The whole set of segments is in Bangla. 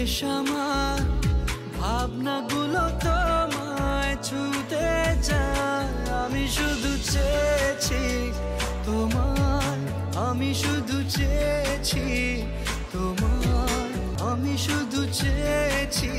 বেশ আমার ভাবনাগুলো তোমায় ছুতে যায়। আমি শুধু চেয়েছি তোমার, আমি শুধু চেয়েছি তোমার, আমি শুধু চেয়েছি।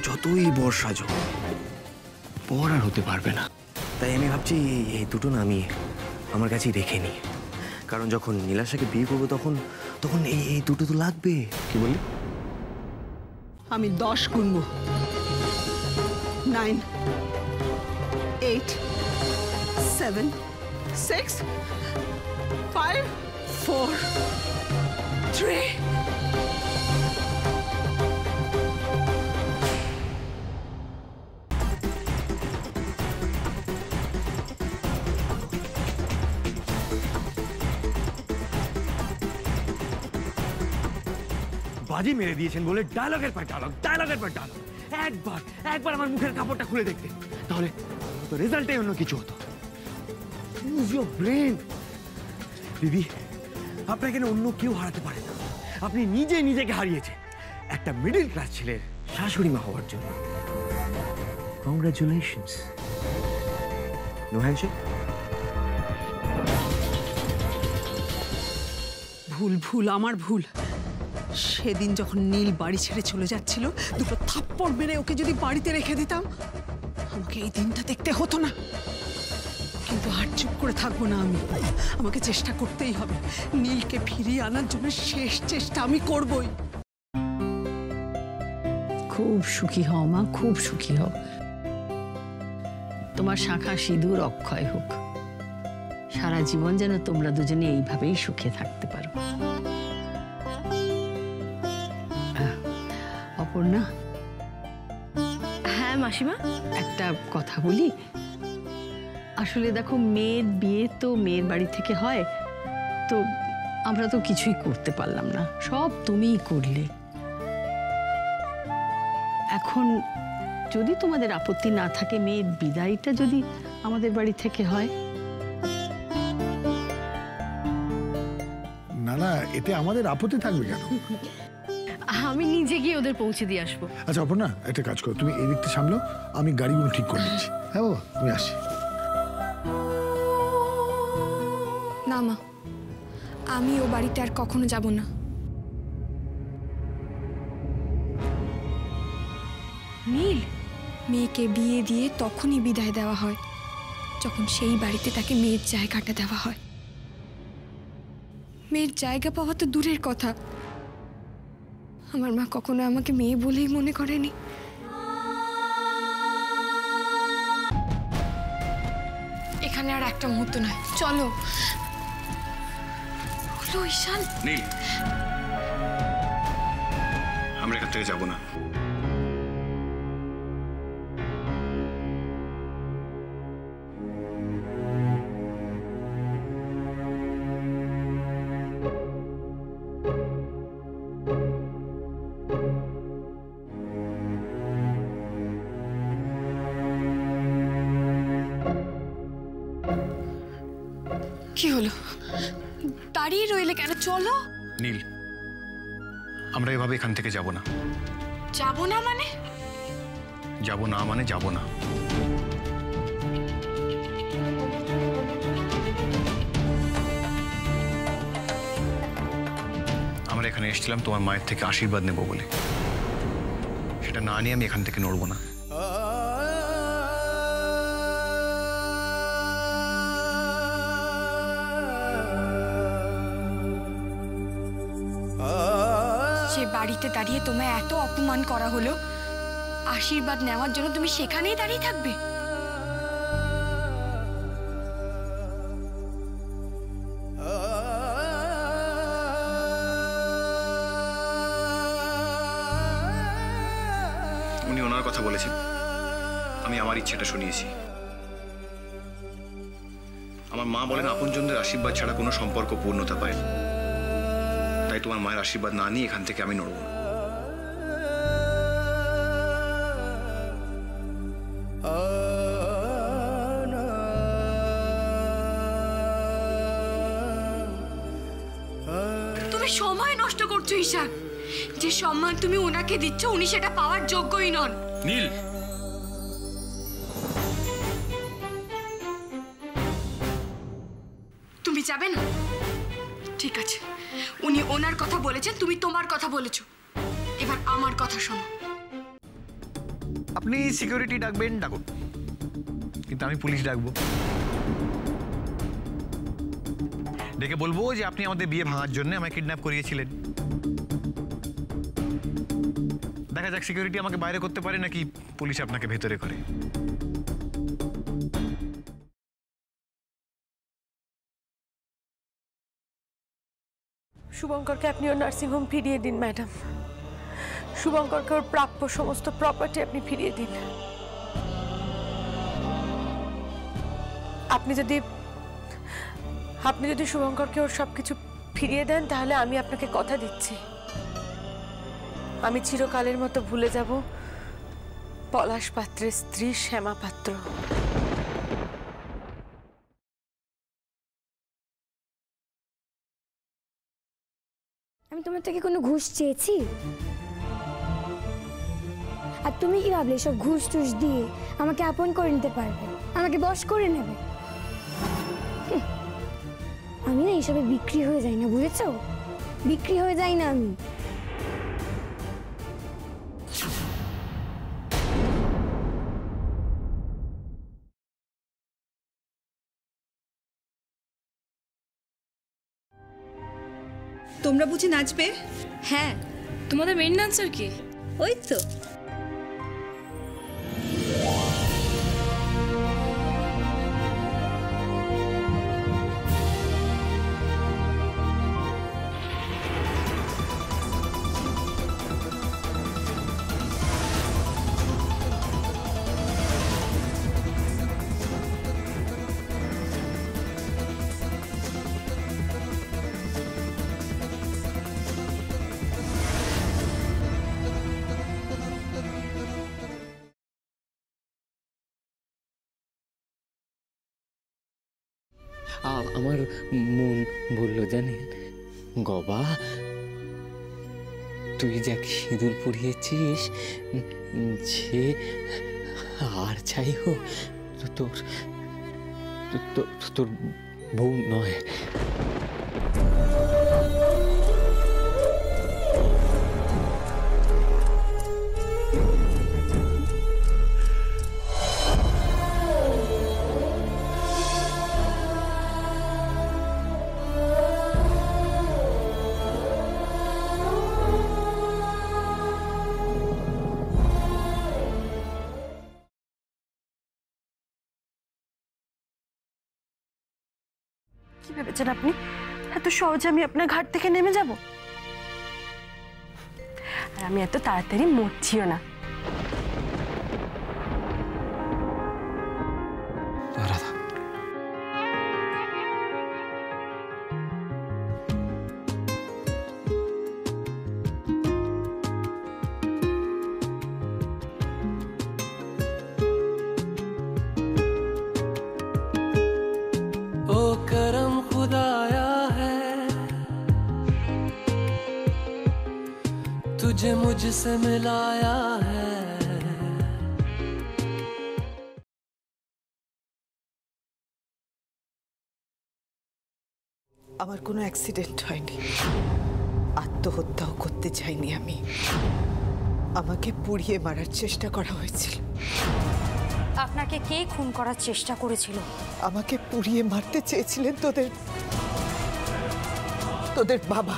যতই বর সাজো, বর আর হতে পারবে না। তাই আমি ভাবছি এই দুটো নামিয়ে আমার কাছেই রেখে নি, কারণ যখন নীলাশাকে বিয়ে করবো তখন তখন এই দুটো তো লাগবে। কি বললি? আমি 10 গুনবো। 9, 8, 7, 6, 5, 4, 3। বাজি মেরে দিয়েছেন বলে ডায়লগের পর ডায়লগ, ডায়লগের পর ডায়লগ। একবার আমার মুখের কাপড়টা খুলে দেখতে, তাহলে তো রেজাল্টে অন্য কিছু হতো। Use your brain. দিদি, আপনাকে না অন্য কেউ হারাতে পারে না। আপনি নিজে নিজেকে হারিয়েছেন একটা মিডল ক্লাস ছেলের শাশুড়ি মা হওয়ার জন্য। কংগ্রাচুলেশনস। No handshake? ভুল আমার ভুল। সেদিন যখন নীল বাড়ি ছেড়ে চলে যাচ্ছিল, দুটো থাপ্পড় মেরে ওকে যদি বাড়িতে রেখে দিতাম, আমাকে এই দিনটা দেখতে হতো না। কিন্তু আর চুপ করে থাকবো না আমি। আমাকে চেষ্টা করতেই হবে। নীলকে ফিরিয়ে আনার জন্য শেষ চেষ্টা আমি করবই। খুব সুখী হও মা, খুব সুখী হও। তোমার শাঁখা সিঁদুর অক্ষয় হোক। সারা জীবন যেন তোমরা দুজনে এইভাবেই সুখে থাকতে পারো। অপর্ণা। হ্যাঁ মাসিমা। একটা কথা বলি। আসলে দেখো, মেয়ের বিয়ে তো মেয়ের বাড়ি থেকে হয়, তো আমরা তো কিছুই করতে পারলাম না, সব তুমিই করলে। এখন যদি তোমাদের আপত্তি না থাকে, মেয়ের বিদায়টা যদি আমাদের বাড়ি থেকে হয়। না না, এতে আমাদের আপত্তি থাকবে কেন? আমি নিজে গিয়ে ওদের পৌঁছে দিয়ে আসবো। আচ্ছা অপর্ণা, একটা কাজ করো, তুমি এই দিকটা সামলো, আমি গাড়িগুলো ঠিক করে দিচ্ছি। হ্যাঁ বাবা, তুমি আসি। না মা, আমি ও বাড়িতে আর কখনো যাব না। নীল, মেয়েকে বিয়ে দিয়ে তখনই বিদায় দেওয়া হয় যখন সেই বাড়িতে তাকে মেয়ের জায়গাটা দেওয়া হয়। মেয়ের জায়গা পাওয়া তো দূরের কথা, আমার মা কখনো আমাকে মেয়ে বলেই মনে করেনি। এখানে আর একটা মুহূর্ত নয়, চলো। বলো ঈশান। নীল, আমরা এখান থেকে যাবো না। কি হলো? দাঁড়িয়ে রইলে কেন? চলো। নীল, আমরা এভাবে এখান থেকে যাব না। যাব না মানে? যাব না মানে যাব না। আমরা এখানে এসেছিলাম তোমার মায়ের থেকে আশীর্বাদ নেব বলে, সেটা না নিয়ে আমি এখান থেকে নড়বো না। যে বাড়িতে দাঁড়িয়ে তোমায় এত অপমান করা হলো, আশীর্বাদ নেওয়ার জন্য তুমি সেখানেই দাঁড়িয়ে থাকবে? উনি ওনার কথা বলেছেন, আমি আমার ইচ্ছেটা শুনিয়েছি। আমার মা বলেন আপনজনদের আশীর্বাদ ছাড়া কোনো সম্পর্ক পূর্ণতা পায় না। তাই তোমার মায়ের আশীর্বাদ না নিয়ে এখান থেকে আমি নড়ব না। তুমি সময় নষ্ট করছো ঈশান। যে সম্মান তুমি ওনাকে দিচ্ছ উনি সেটা পাওয়ার যোগ্যই নন। নীল, তুমি যাবে না? ঠিক আছে, উনি ওনার কথা বলেছেন, তুমি তোমার কথা বলেছো। এবার আমার কথা শোনো। আপনি সিকিউরিটি ডাকবেন ডাকুন, কিন্তু আমি পুলিশ ডাকবো। ডেকে বলবো যে আপনি আমাদের বিয়ে ভাঙার জন্য আমায় কিডন্যাপ করিয়েছিলেন। দেখা যাক সিকিউরিটি আমাকে বাইরে করতে পারে নাকি পুলিশ আপনাকে ভেতরে করে। শুভঙ্করকে আপনি ওর নার্সিংহোম ফিরিয়ে দিন ম্যাডাম। শুভঙ্করকে ওর প্রাপ্য সমস্ত প্রপার্টি আপনি ফিরিয়ে দিন। আপনি যদি শুভঙ্করকে ওর সবকিছু ফিরিয়ে দেন তাহলে আমি আপনাকে কথা দিচ্ছি, আমি চিরকালের মতো ভুলে যাব পলাশ পাত্রের স্ত্রী শ্যামা পাত্র। আমি তোমার থেকে কোনো ঘুষ চেয়েছি? আর তুমি কি ভাবলে সব ঘুষ টুস দিয়ে আমাকে আপন করে নিতে পারবে, আমাকে বশ করে নেবে? আমি না এইসবে বিক্রি হয়ে যাই না, বুঝেছো? বিক্রি হয়ে যাই না আমি। তোমরা বুঝি নাচবে? হ্যাঁ, তোমাদের মেইন ডান্সার কি? ওই তো আমার মন বলল জানেন গবা, তুই যাকে সিঁদুর পরিয়েছিস যে আর চাই হোক তোর তোর বউ নয়। কি ভেবেছেন আপনি এত সহজে আমি আপনার ঘাট থেকে নেমে যাব? আর আমি এত তাড়াতাড়ি মরছিও না। রাধা, करम खुदाया है तुझे मुझसे मिलाया है। আমার কোনো অ্যাক্সিডেন্ট হয়নি, আত্মহত্যাও করতে চাইনি আমি। আমাকে পুড়িয়ে মারার চেষ্টা করা হয়েছিল। আপনাকে কে খুন করার চেষ্টা করেছিল? আমাকে পুড়িয়ে মারতে চেয়েছিলেন তোদের বাবা।